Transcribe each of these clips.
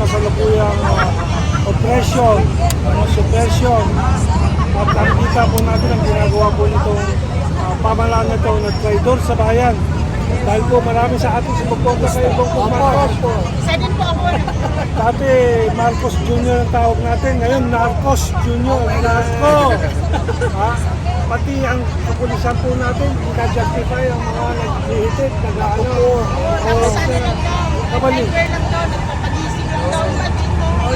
kasalukuyang oppression, suppression. At nakikita po natin ang ginagawa po nitong pamahalaan na ito na traidor sa bayan. Dahil po marami sa ating sumuporta kay Bongbong Marcos. Isa din po ako. Dati Marcos Jr. ang tawag natin, ngayon Narcos Jr. Narco! Pati ang kapulisan po natin, ika-justify ang mga nag-hihitid, nag-ano, o kabali.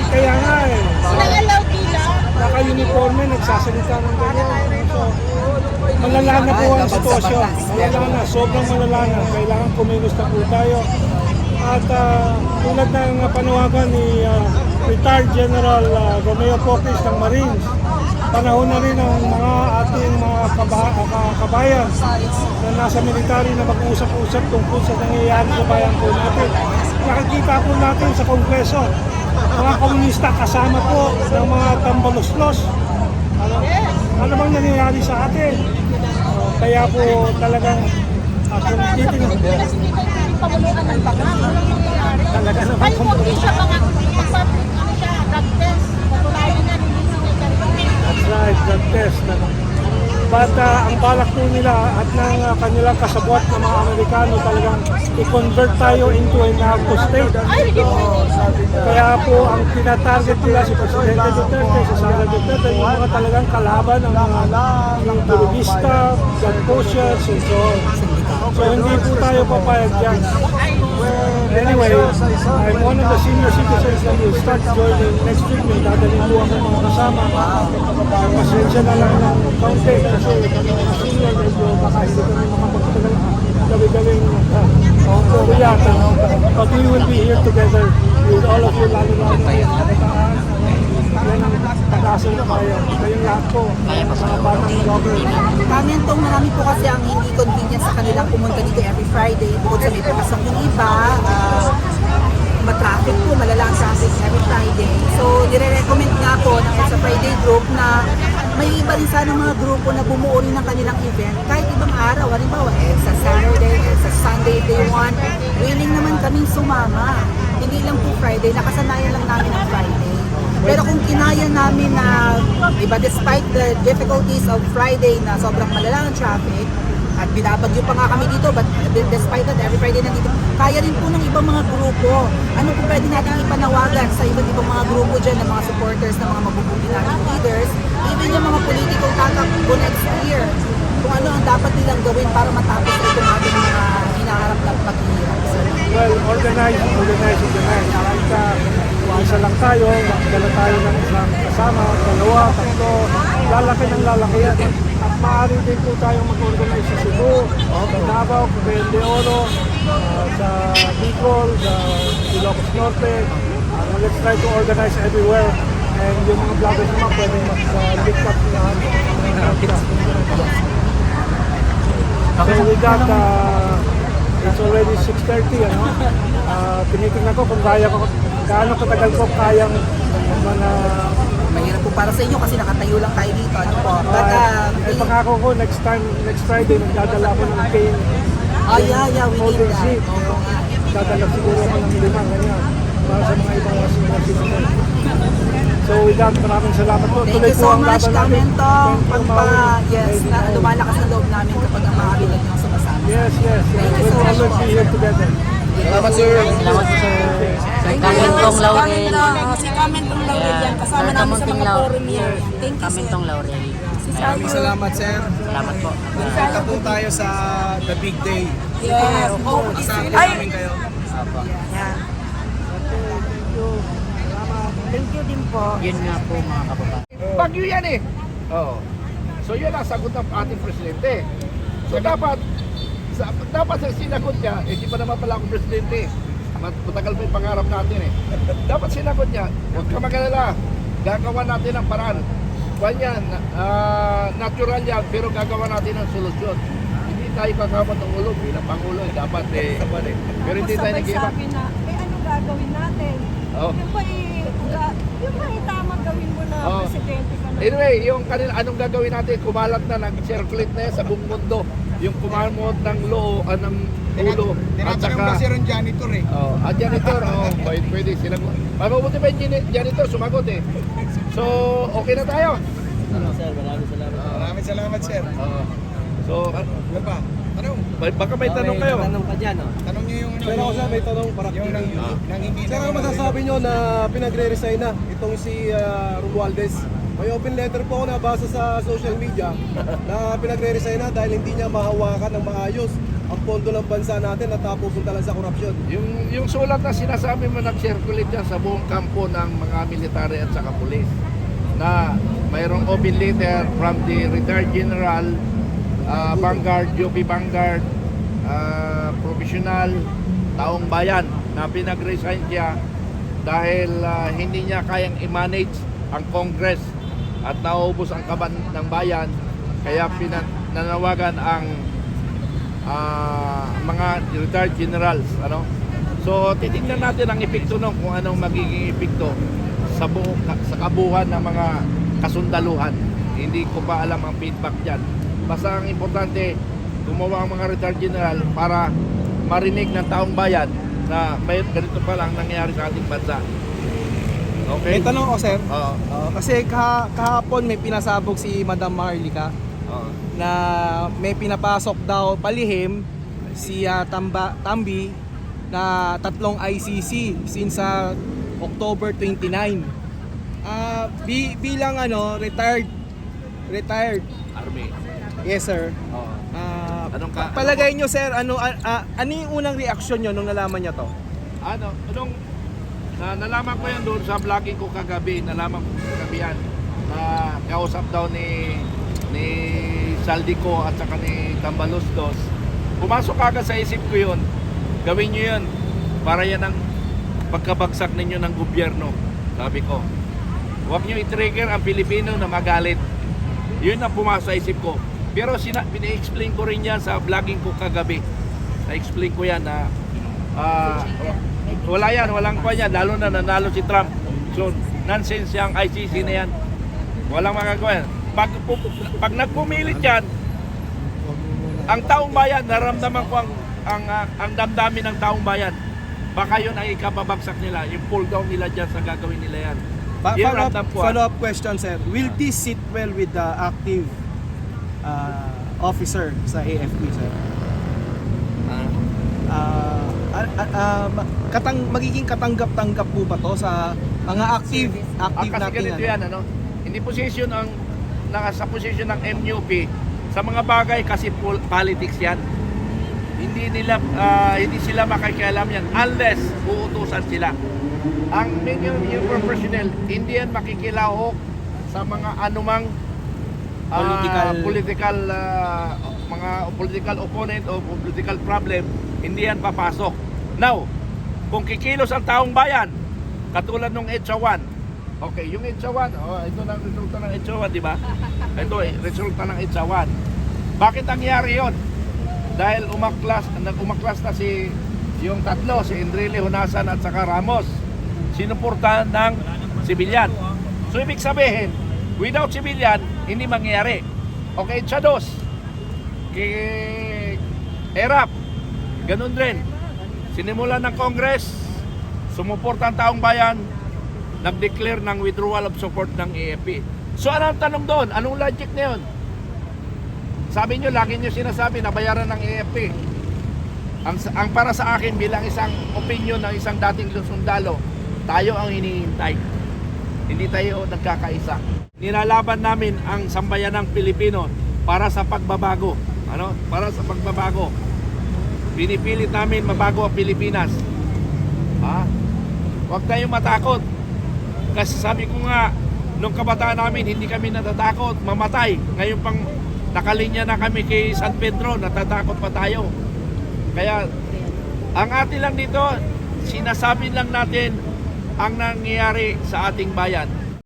Kaya nga eh. Nag-allow nila. Naka-uniforme, nagsasalita ng ganyan. So, malala na po ang sitwasyon. Malala na, sobrang malala na. Kailangan kumilos na po tayo. At tulad ng panawagan ni retired General Romeo Pocis ng Marines, panahon na rin ang mga ating mga kabayan na nasa military na mag-usap-usap tungkol sa nangyayari sa bayan po natin. Nakikita po natin sa Kongreso, mga komunista kasama po ng mga tambaloslos. Ano bang nangyayari sa atin? Kaya po talagang kung titingnan Pamuluan ng baka. talaga naman Ay, huwag din siya mga drug test. Patulayan na hindi siya. That's right, drug test. But ang balak po nila at ng kanilang kasabwat ng mga Amerikano talagang i-convert tayo into a narco state. Kaya po ang tinatarget nila si Presidente Duterte, si Sara Duterte, yung mga talagang kalaban ng mga turista, drug pushers, and so on. So hindi po tayo papayag dyan. Anyway, I'm one of the senior citizens that will start joining next week. May dadalhin po ako mga kasama. Pasensya na lang ng kaunti kasi mga senior medyo baka hindi kami makapagtagal gabi-gabing kuyatan. But we will be here together with all of you, lalo-lalo na yung kabataan. Yan ang pag-asa na tayo. Kayong lahat po, mga batang vlogger. Kamentong marami po kasi ang hindi convenient sa kanilang pumunta dito every Friday. Bukod sa may pakasang yung iba, matraffic po, malalang traffic every Friday. So, nire-recommend nga po ng EDSA Friday group na may iba rin sana mga grupo na bumuo rin ng kanilang event. Kahit ibang araw, halimbawa, sa Saturday, sa Sunday, day 1, willing naman kaming sumama. Hindi lang po Friday, nakasanayan lang namin ang Friday. Pero kung kinaya namin na, iba, despite the difficulties of Friday na sobrang malala ang traffic, at binabagyo pa nga kami dito, but despite that, every Friday nandito, kaya rin po ng ibang mga grupo. Ano po pwede natin ipanawagan sa iba't ibang mga grupo dyan, ng mga supporters, ng mga mabubuti nating leaders, even yung mga political tatakbo next year, kung ano ang dapat nilang gawin para matapos na itong ating mga hinaharap na paghihirap. Well, organize. Kahit isa lang tayo, dala tayo ng isang kasama, dalawa, tatlo, lalaki ng lalaki yan. At maaari din po tayong mag-organize sa Cebu, sa Davao, Cagayan de Oro, sa Bicol, sa Ilocos Norte. Let's try to organize everywhere. And yung mga vloggers naman pwede mag-link up na. So we got, it's already 6:30, ano? Tinitingnan ko kung gaano katagal ko kayang Mahirap po para sa inyo kasi nakatayo lang tayo dito. Ano po? But, pangako ko next Friday, magdadala ako ng cane. we need that. Seat. Dadala siguro ako ng 5 ganyan para sa mga ibang senior citizen. So with that, maraming salamat po. Thank you so much, Kamentong. Yes, na lumalakas ang loob namin kapag ang mga kabilag nyo sumasama. Yes. We'll always be here together. Salamat, sir. Kamentong Laurel. Si Kamentong Laurel yan. Kasama namin sa mga forum yan. Thank you, sir. Kamentong Laurel. Maraming salamat, sir. Salamat po. Punta po tayo sa The Big Day. Yes. Asahan namin kayo. Thank you din po. Yun nga po mga kababayan. Bagyo yan eh. Oo. So yun ang sagot ng ating presidente. So dapat sa sinagot niya, di pa naman pala akong presidente. Matagal pa yung pangarap natin eh. Dapat sinagot niya, huwag ka mag-alala. Gagawa natin ang paraan. Yan, natural yan, pero gagawa natin ang solusyon. Hindi tayo kakabot ng ulo bilang Pangulo. Dapat pero hindi tayo nag-iba. Sabi na, ano gagawin natin? Oh. Yung ba tamang gawin mo na presidente ka na? Anyway, yung kanila, anong gagawin natin? Kumalat na, nag-circulate na yan sa buong mundo. yung kumamot ng loo, ng ulo, at saka yung janitor eh. janitor, pwede silang, mabuti pa yung janitor, sumagot eh. So, okay na tayo. Maraming salamat, sir. So, Ano ba? Tanong. baka may tanong kayo. Tanong niyo yung Sir, ako sir, may tanong para yung nangingi Sir, ano masasabi nyo na pinagre-resign na itong si Romualdez? May open letter po ako nabasa sa social media na pinagre-resign na dahil hindi niya mahawakan ng maayos ang pondo ng bansa natin at pupunta lang sa korupsyon. Yung sulat na sinasabi mo nag-circulate dyan sa buong kampo ng mga military at saka pulis na mayroong open letter from the retired general, Vanguard, UP Vanguard, professional, taong bayan na pinag-resign siya dahil hindi niya kayang i-manage ang Congress at naubos ang kaban ng bayan, kaya pinanawagan ang mga retired generals, ano? So titingnan natin ang epekto nun, kung anong magiging epekto sa kabuuan ng mga kasundaluhan. Hindi ko pa alam ang feedback diyan. Basta ang importante, gumawa ang mga retired general para marinig ng taong bayan na may ganito pa lang nangyayari sa ating bansa. Okay? May tanong ako, sir. Oo. Kasi kahapon may pinasabog si Madam Maharlika Oo. na may pinapasok daw palihim si Tambi na 3 ICC since October 29. Bilang retired. Army. Yes, sir. Oo. Anong Palagay nyo, sir, ano yung unang reaksyon nyo nung nalaman nyo to? Nalaman ko yan doon sa vlogging ko kagabi, nalaman ko kagabi yan na kausap daw ni Saldico at saka ni Tambalostos. Pumasok agad sa isip ko yun, gawin nyo yun para yan ang pagkabagsak ninyo ng gobyerno, sabi ko. Huwag nyo i-trigger ang Pilipino na magalit. Yun ang pumasok sa isip ko. Pero pina-explain ko rin yan sa vlogging ko kagabi. Na-explain ko yan na wala yan, walang pa yan, lalo na nanalo si Trump. So, nonsense yung ICC na yan. Walang magagawa yan. Pag nagpumilit yan, ang taong bayan, naramdaman ko ang damdamin ng taong bayan. Baka yun ang ikababagsak nila, yung pull down nila dyan sa gagawin nila yan. Yun ramdam ko. Follow-up question, sir. Will this sit well with the active officer sa AFP, sir? Magiging katanggap-tanggap po ba to sa mga active Kasi natin? ganito yan, ano? Hindi position sa position ng MUP sa mga bagay kasi politics yan. Hindi sila makikialam yan unless uutusan sila. Ang minimum personnel, hindi yan makikilahok sa mga anumang political opponent o political problem, hindi yan papasok. Now, kung kikilos ang taong bayan, katulad ng EDSA 1, okay, yung EDSA 1, ito na ang resulta ng EDSA 1, di ba? Ito resulta ng EDSA 1. Bakit nangyari yon? Dahil umaklas na yung tatlo, si Enrile, Honasan at saka Ramos, sinuportahan ng sibilyan. So ibig sabihin, without sibilyan, hindi mangyayari. Okay, EDSA 2, kay ERAP, ganun rin. Sinimulan ng Congress, sumuporta ang taong bayan, nag-declare ng withdrawal of support ng AFP. So anong tanong doon? Anong logic na yun? Sabi nyo, lagi nyo sinasabi na bayaran ng AFP. Ang para sa akin bilang isang opinion ng isang dating sundalo, tayo ang hinihintay. Hindi tayo nagkakaisa. Nilalaban namin ang sambayanang Pilipino para sa pagbabago. Para sa pagbabago. Pinipilit namin mabago ang Pilipinas. Huwag tayong matakot. Kasi sabi ko nga, nung kabataan namin, hindi kami natatakot mamatay. Ngayon pang nakalinya na kami kay San Pedro, natatakot pa tayo. Kaya, ang atin lang dito, sinasabi lang natin ang nangyayari sa ating bayan.